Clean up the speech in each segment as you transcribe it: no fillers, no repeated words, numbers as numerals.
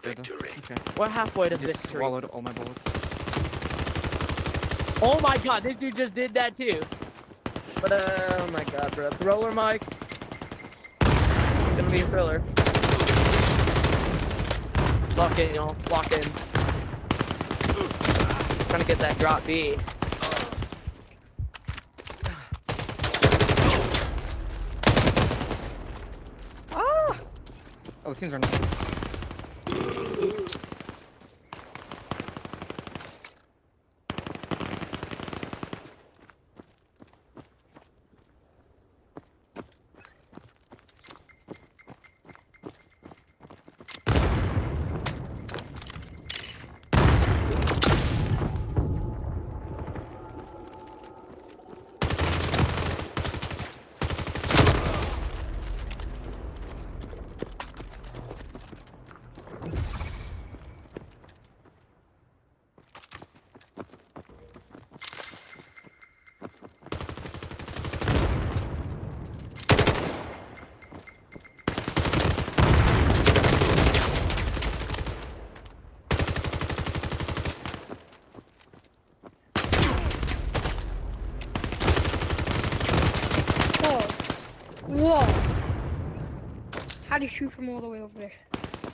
Victory. Okay. We're halfway to I just victory. swallowed all my bullets. Oh my god, this dude just did that too. But oh my god, bro. Thriller, Mike. It's gonna be a thriller. Lock in, y'all. Lock in. Trying to get that drop B. Ah! Oh, the teams are not. Whoa! How do you shoot from all the way over there?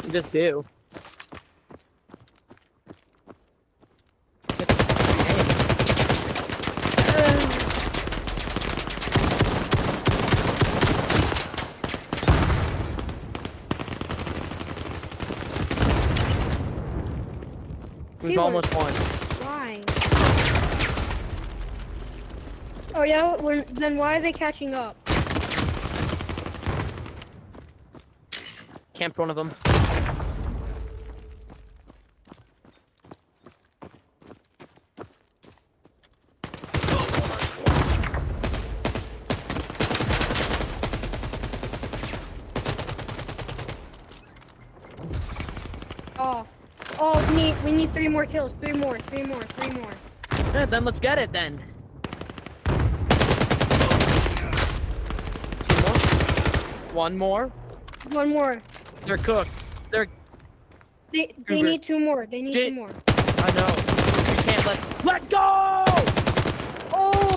You just do. We've Keyword. almost won. Flying. Oh yeah, then why are they catching up? Camped one of them. Oh, we need 3 more kills. 3 more. Yeah, then let's get it then. One more. 1 more. They're cooked. They Cougar. need 2 more. They need 2 more. I know. We can't let's go! Oh!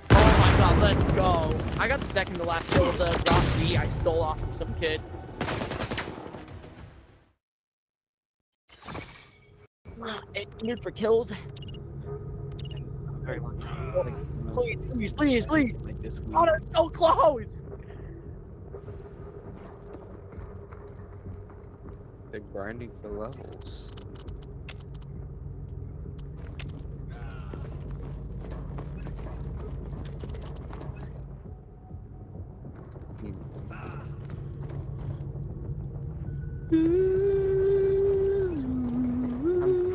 Oh my god, let's go. I got the second to last kill of the drop B I stole off of some kid. Need for kills. Very lucky. Please. Like this week. Oh, they're so close! They're grinding for levels. I'm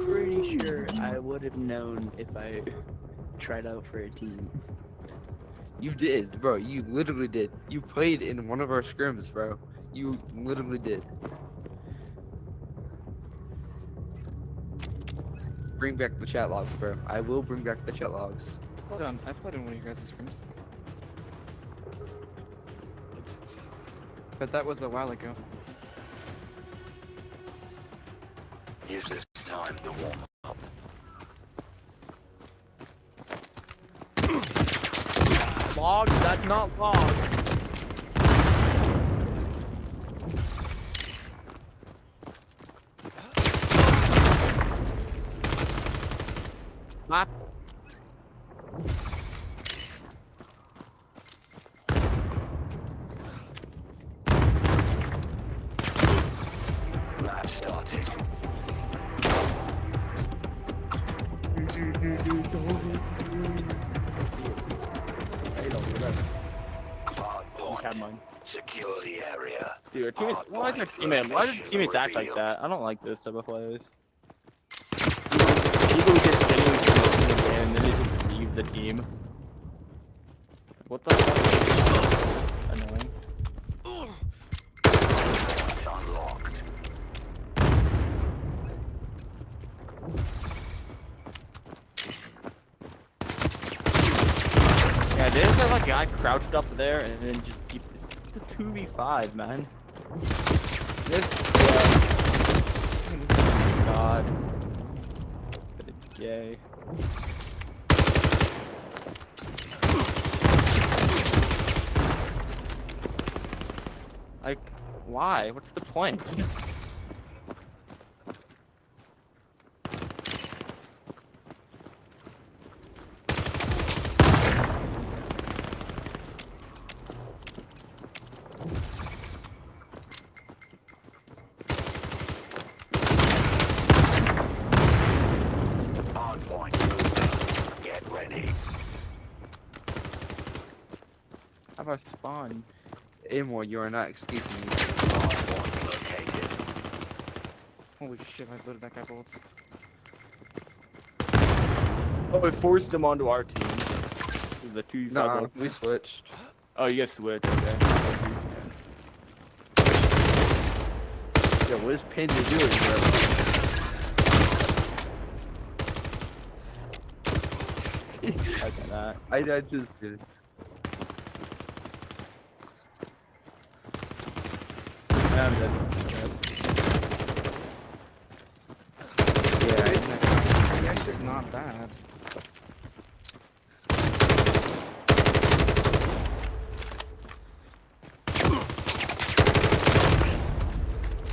pretty sure I would have known if I tried out for a team. You did, bro. You literally did. You played in one of our scrims, bro. You literally did. Bring back the chat logs, bro. I will bring back the chat logs. I've played in one of your guys' scrims. But that was a while ago. Use this time to warm up. Log? That's not log. Map. Match started. Had mine. Secure the area. Dude, our teammates. Why is our teammates act like that? I don't like this type of players. People who just genuinely promote the game and then they just leave the team. What the fuck? Annoying. Unlocked. Yeah, there's a guy crouched up there and then just keep. It's a 2v5, man. This, God. But it's gay. Like, why? What's the point? On point. Get ready. How about spawn? Amor, you are not escaping me. On point located. Holy shit, I loaded that guy bullets. Oh, it forced him onto our team. The 2v5. No, we switched. Oh, you guys switched, okay. Yo, what is Panda doing, bro? Like that. I just did. I'm dead. Yeah, This is not bad.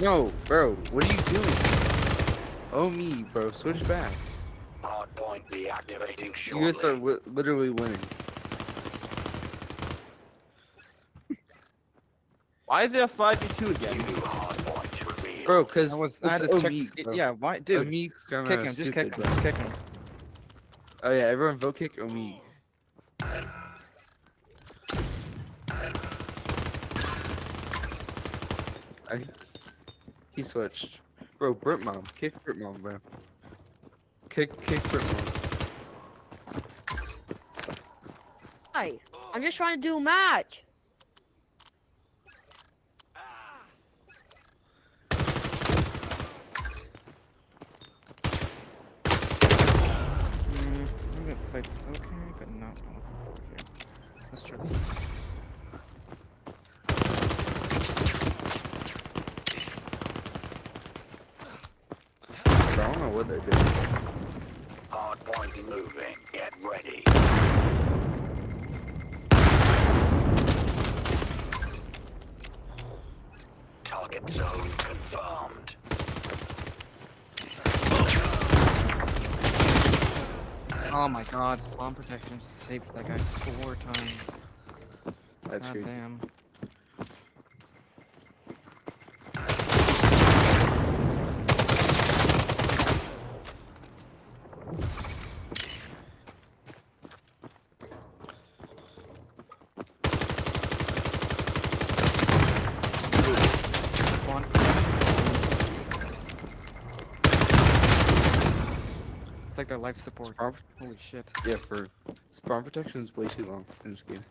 no, bro, what are you doing? Oh me, bro, switch back. Hard point deactivating You shortly. guys are literally winning. Why is it a 5v2 again? New hard point revealed. Bro, cause I had this to check. Omeek, bro. Yeah, why, dude? Omeek's Kick kinda him, just stupid, kick him, bro. just kick him. Oh yeah, everyone vote kick Omeek. He switched. Bro, Brit Mom. Kick Brit Mom, bro. Kick Brit Mom. Hi. I'm just trying to do a match. I think that site's okay, but not what I'm looking for here. Let's try this one. Bro, I don't know what they're doing. Hard point moving. Get ready. Target zone confirmed. Oh my god, spawn protection saved that guy 4 times. That's God crazy. damn. Spawn protection. It's like their life support. Spawn, Holy shit. yeah, for spawn protection is way too long in this game.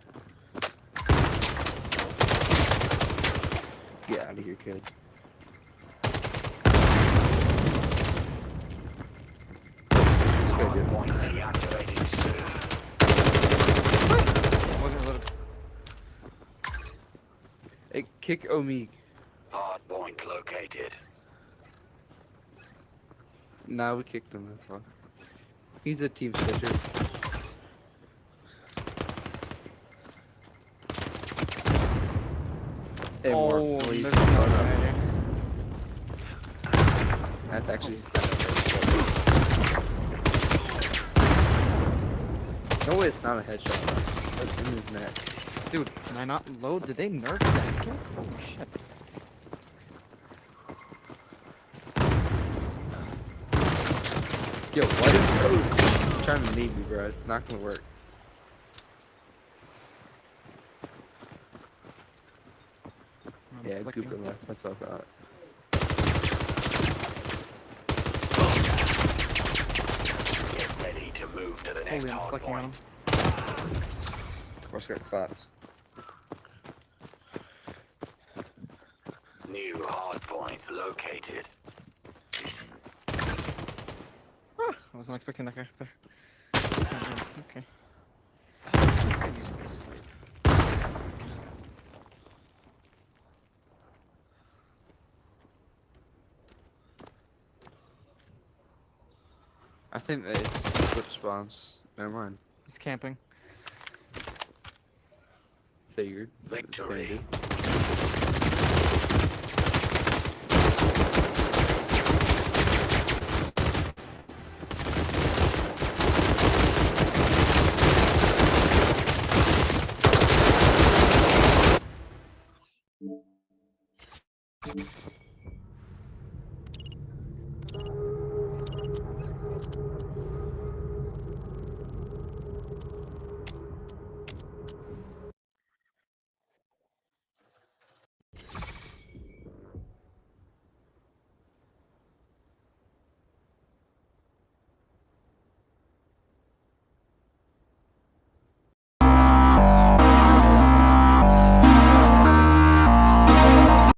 Get out of here, kid. Hard point deactivating soon. Wasn't loaded. Hey, kick Omeek. Hard point located. Nah, we kicked him, that's fine. He's a team switcher. Hey, Mark, Oh, please, there's shut no up. way. That's actually no way, it's not a headshot. Bro. That's in his neck. Dude, can I not load? Did they nerf that kid? Holy shit. Yo, what is code? Trying to name me, bro. It's not gonna work. I'm Yeah, flicking. Cooper left. That's all I thought. Get ready to move to the next Holy, I'm hard flicking on him. point. Of course, got claps. New hard point located. I wasn't expecting that guy up there. Okay. I use this site. I think that it's flip spawns. Never mind. He's camping. Figured. Victory.